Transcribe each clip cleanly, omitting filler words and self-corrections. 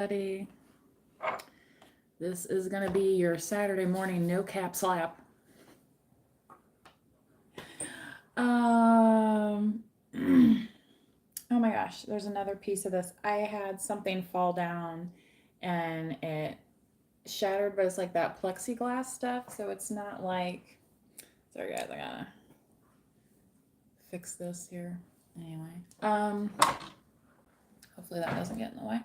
Buddy. This is going to be your Saturday morning no cap slap. Um, oh my gosh, there's another piece of this. I had something fall down and it shattered, but it's like that plexiglass stuff, so it's not like. Sorry guys, I gotta fix this here. Anyway, hopefully that doesn't get in the way.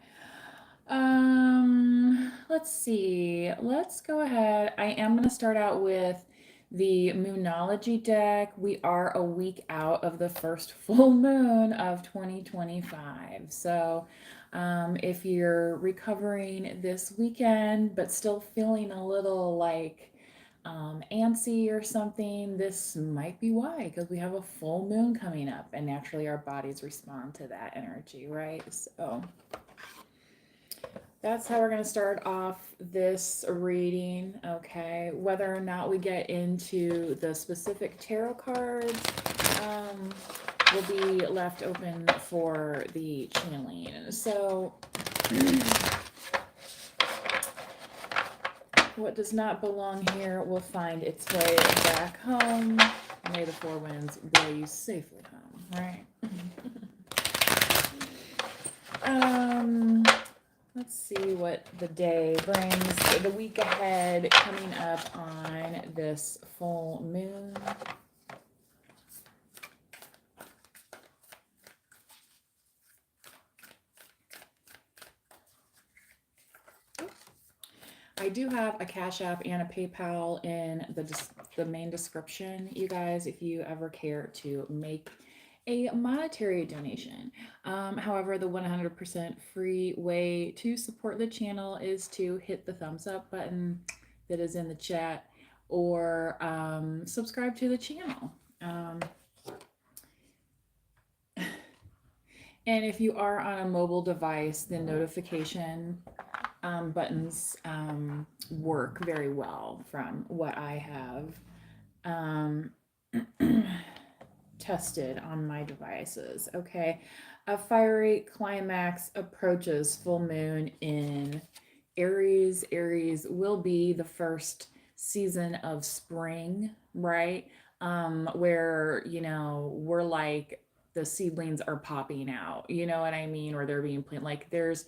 Let's see. Let's go ahead. I am going to start out with the Moonology deck. We are a week out of the first full moon of 2025. So, if you're recovering this weekend but still feeling a little like antsy or something, this might be why, because we have a full moon coming up, and naturally our bodies respond to that energy, right? So, that's how we're going to start off this reading, okay? Whether or not we get into the specific tarot cards will be left open for the channeling. So, what does not belong here will find its way back home. May the four winds blow you safely home, right? Let's see what the day brings. The week ahead coming up on this full moon. I do have a Cash App and a PayPal in the main description, you guys, if you ever care to make a monetary donation. However, the 100% free way to support the channel is to hit the thumbs up button that is in the chat or subscribe to the channel. And if you are on a mobile device, the notification buttons work very well from what I have tested on my devices. Okay, a fiery climax approaches full moon in Aries. Aries will be the first season of spring, right? Where, we're like the seedlings are popping out, you know what I mean? Or they're being planted. Like there's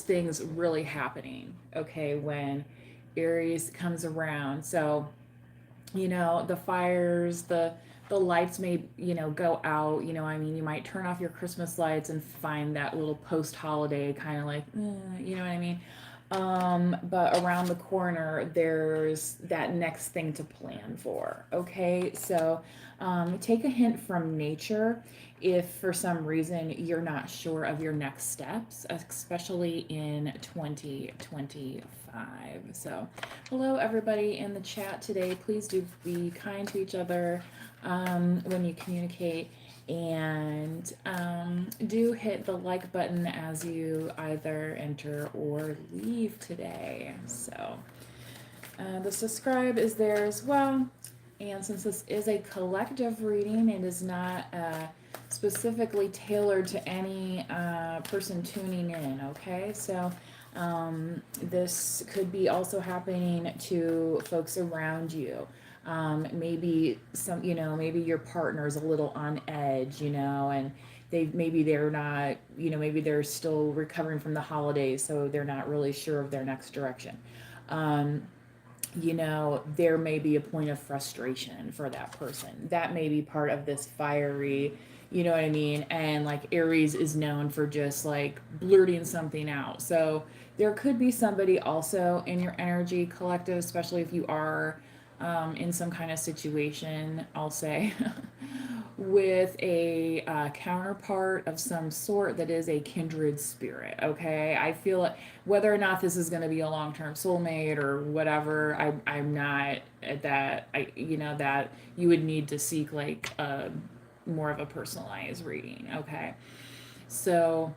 things really happening, okay, when Aries comes around. So, the fires, the lights may, go out, I mean, you might turn off your Christmas lights and find that little post holiday kind of like, you know what I mean? But around the corner, there's that next thing to plan for. Okay, so take a hint from nature if for some reason you're not sure of your next steps, especially in 2025. So, hello everybody in the chat today. Please do be kind to each other when you communicate. And do hit the like button as you either enter or leave today. So the subscribe is there as well. And since this is a collective reading, it is not specifically tailored to any person tuning in, okay? So this could be also happening to folks around you. Maybe maybe your partner's a little on edge, and they're not, maybe they're still recovering from the holidays, so they're not really sure of their next direction. There may be a point of frustration for that person. That may be part of this fiery, you know what I mean? And like Aries is known for just like blurting something out. So there could be somebody also in your energy collective, especially if you are in some kind of situation, I'll say, with a counterpart of some sort that is a kindred spirit. Okay, I feel it. Whether or not this is going to be a long-term soulmate or whatever, I'm not at that. That you would need to seek like a more of a personalized reading. Okay, so.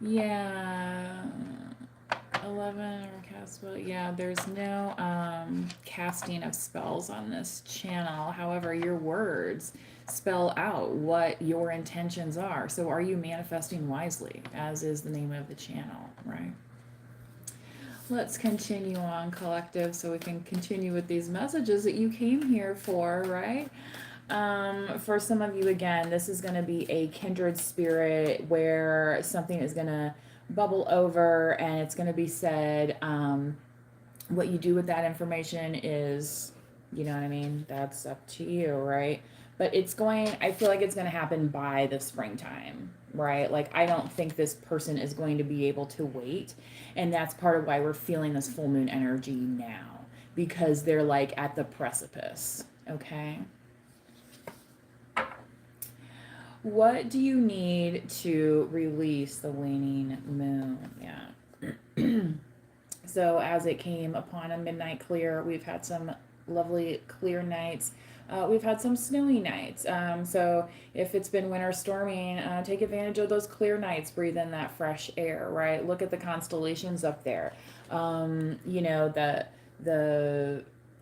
Yeah. 11 or cast spell. Yeah, there's no casting of spells on this channel. However, your words spell out what your intentions are. So, are you manifesting wisely, as is the name of the channel, right? Let's continue on, collective, so we can continue with these messages that you came here for, right? For some of you, again, this is going to be a kindred spirit where something is going to bubble over and it's going to be said. What you do with that information is, you know what I mean? That's up to you, right? But I feel like it's going to happen by the springtime, right? Like, I don't think this person is going to be able to wait. And that's part of why we're feeling this full moon energy now, because they're like at the precipice, okay? What do you need to release the waning moon? Yeah. So as it came upon a midnight clear, we've had some lovely clear nights. We've had some snowy nights. So if it's been winter storming, take advantage of those clear nights. Breathe in that fresh air, right? Look at the constellations up there. You know, the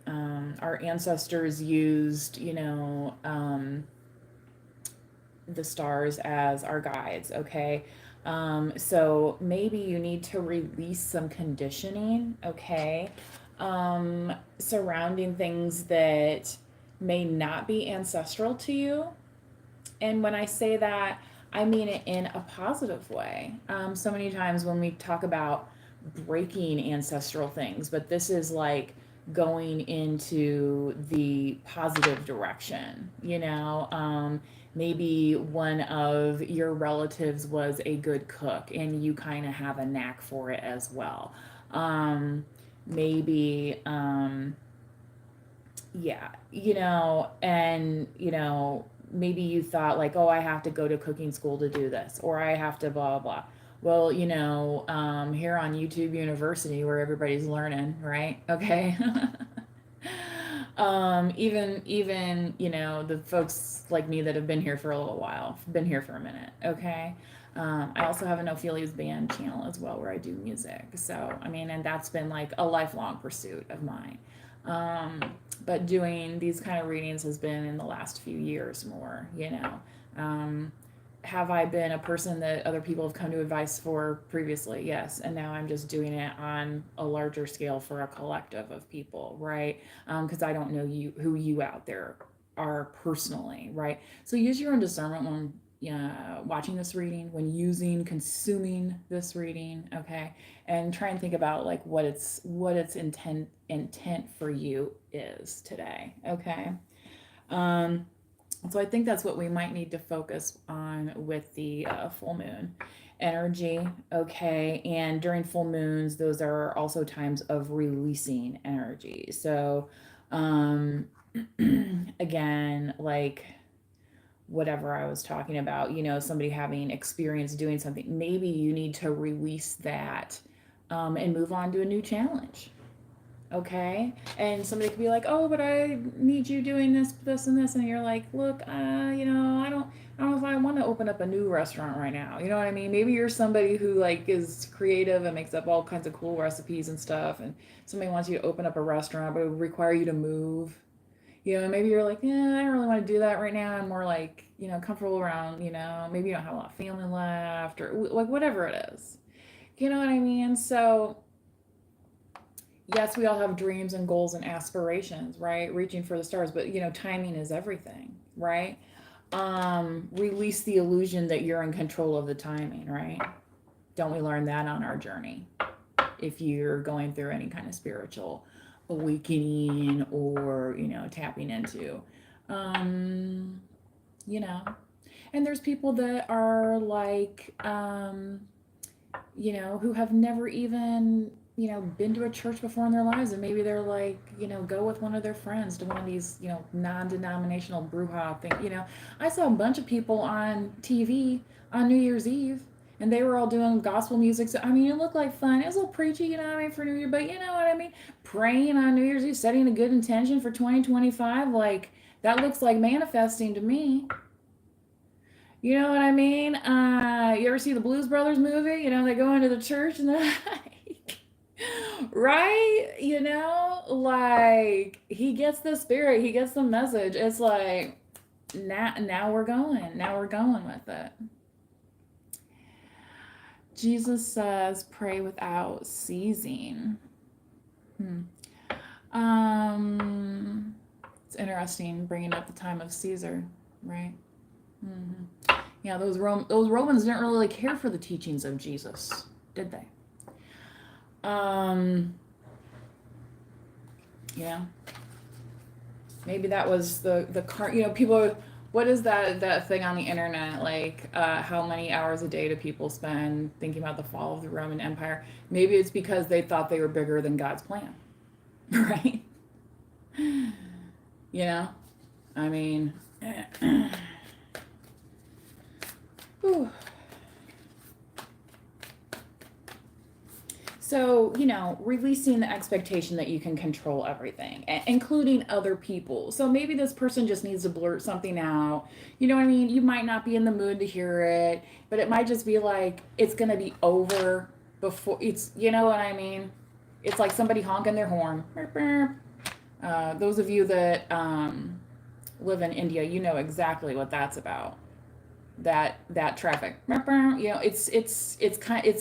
our ancestors used, the stars as our guides, okay? So maybe you need to release some conditioning, okay? Surrounding things that may not be ancestral to you. And when I say that, I mean it in a positive way. So many times when we talk about breaking ancestral things, but this is like going into the positive direction, maybe one of your relatives was a good cook and you kind of have a knack for it as well. Maybe, yeah, and, maybe you thought like, oh, I have to go to cooking school to do this, or I have to blah, blah. Well, here on YouTube University where everybody's learning, right? Okay. Even the folks like me that have been here for a little while, been here for a minute, okay. I also have an Ophelia's band channel as well where I do music. So I mean, and that's been like a lifelong pursuit of mine. But doing these kind of readings has been in the last few years more. Have I been a person that other people have come to advice for previously? Yes. And now I'm just doing it on a larger scale for a collective of people, right? Because I don't know who you out there are personally, right? So use your own discernment when watching this reading, when consuming this reading, okay? And try and think about like what its intent for you is today, okay? So I think that's what we might need to focus on with the full moon energy, okay? And during full moons, those are also times of releasing energy. So, again, like whatever I was talking about, somebody having experience doing something, maybe you need to release that and move on to a new challenge. Okay. And somebody could be like, oh, but I need you doing this, and this. And you're like, look, I don't know if I want to open up a new restaurant right now. You know what I mean? Maybe you're somebody who like is creative and makes up all kinds of cool recipes and stuff. And somebody wants you to open up a restaurant, but it would require you to move. Maybe you're like, yeah, I don't really want to do that right now. I'm more like, comfortable around, maybe you don't have a lot of family left or like whatever it is. You know what I mean? So yes, we all have dreams and goals and aspirations, right? Reaching for the stars, but timing is everything, right? Release the illusion that you're in control of the timing, right? Don't we learn that on our journey? If you're going through any kind of spiritual awakening or, tapping into, and there's people that are like, who have never even been to a church before in their lives, and maybe they're like, go with one of their friends to one of these, non-denominational brouhaha thing. I saw a bunch of people on TV on New Year's Eve, and they were all doing gospel music. So, I mean, it looked like fun. It was a little preachy, for New Year, but you know what I mean? Praying on New Year's Eve, setting a good intention for 2025, like, that looks like manifesting to me. You know what I mean? You ever see the Blues Brothers movie? They go into the church and they're like, right? Like he gets the spirit, he gets the message. It's like, now we're going. Now we're going with it. Jesus says, pray without ceasing. Hmm. It's interesting bringing up the time of Caesar, right? Mm-hmm. Yeah, those Romans didn't really care for the teachings of Jesus, did they? Um, you know, maybe that was the car. People. What is that thing on the internet? Like, how many hours a day do people spend thinking about the fall of the Roman Empire? Maybe it's because they thought they were bigger than God's plan, right? You know, I mean, whew. So, releasing the expectation that you can control everything, including other people. So maybe this person just needs to blurt something out. You know what I mean? You might not be in the mood to hear it, but it might just be like, it's going to be over before you know what I mean? It's like somebody honking their horn. Those of you that live in India, you know exactly what that's about. That traffic, it's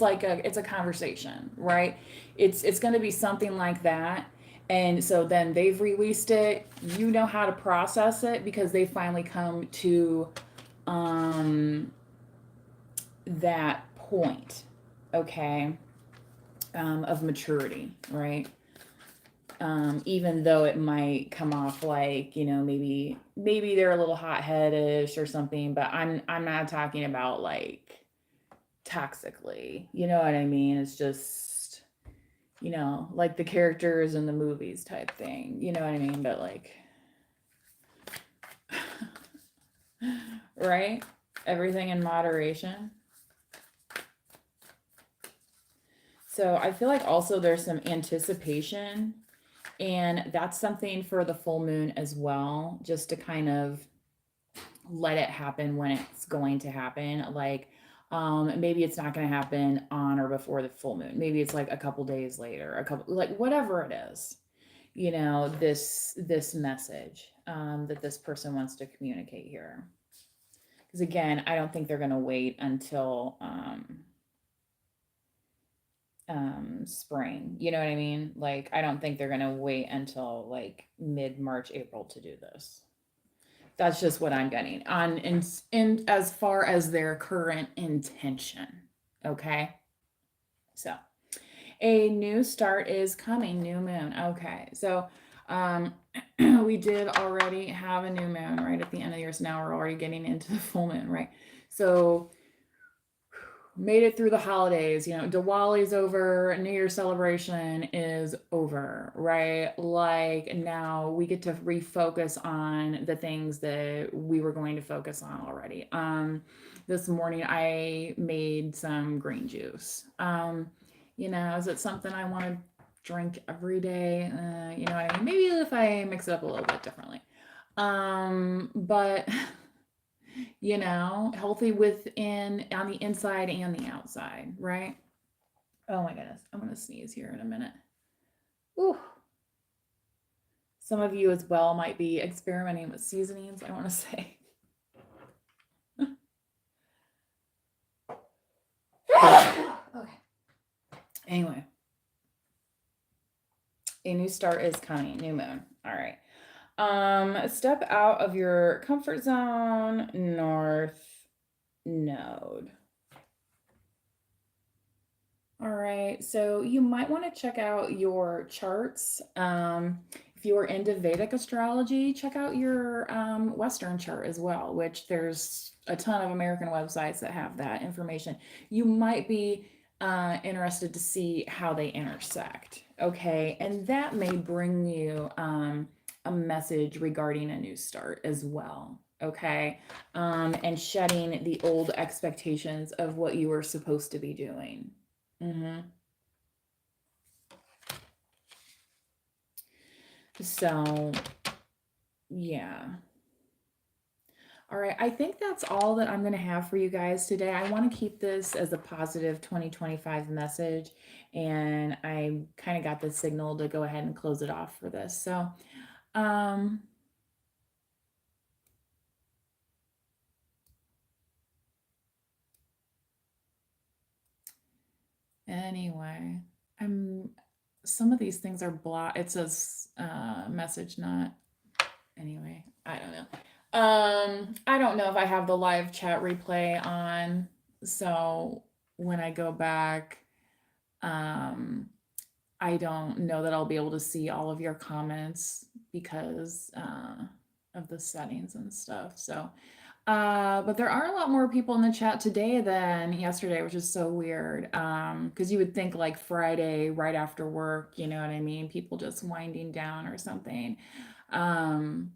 like it's a conversation, right? It's going to be something like that. And so then they've released it, how to process it because they finally come to um that point, okay, of maturity, right? Even though it might come off like, maybe they're a little hot-headish or something, but I'm not talking about like toxically, you know what I mean? It's just, like the characters in the movies type thing, you know what I mean? But like, right? Everything in moderation. So I feel like also there's some anticipation, and that's something for the full moon as well, just to kind of let it happen when it's going to happen. Like, maybe it's not going to happen on or before the full moon. Maybe it's like a couple days later, like whatever it is, this message that this person wants to communicate here. Because again, I don't think they're going to wait until spring. You know what I mean? Like, I don't think they're going to wait until like mid-March, April to do this. That's just what I'm getting on in as far as their current intention. Okay. So a new start is coming, new moon. Okay. So we did already have a new moon right at the end of the year. So now we're already getting into the full moon, right? So made it through the holidays. Diwali's over, New Year's celebration is over, right? Like now we get to refocus on the things that we were going to focus on already. This morning I made some green juice. Is it something I want to drink every day? You know what I mean? Maybe if I mix it up a little bit differently. But healthy within, on the inside and the outside, right? Oh my goodness, I'm gonna sneeze here in a minute. Ooh. Some of you as well might be experimenting with seasonings, I want to say. Okay. Anyway, a new start is coming, new moon. All right. Step out of your comfort zone, North Node. All right, so you might want to check out your charts. If you are into Vedic astrology, check out your Western chart as well, which there's a ton of American websites that have that information. You might be interested to see how they intersect, okay? And that may bring you a message regarding a new start as well, okay? And shedding the old expectations of what you were supposed to be doing. Mm-hmm. So, yeah. All right. I think that's all that I'm going to have for you guys today. I want to keep this as a positive 2025 message, and I kind of got the signal to go ahead and close it off for this. So, um, Anyway, I'm some of these things are blocked. It says message not. Anyway, I don't know. I don't know if I have the live chat replay on. So when I go back, um I don't know that I'll be able to see all of your comments because of the settings and stuff. So but there are a lot more people in the chat today than yesterday, which is so weird. Because you would think like Friday right after work, you know what I mean? People just winding down or something. Um,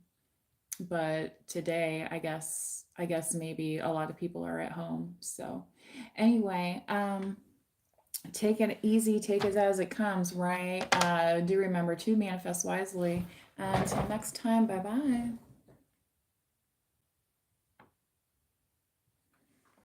but today, I guess maybe a lot of people are at home. So anyway, take it easy, take it as it comes, right? Do remember to manifest wisely. Until next time, bye bye.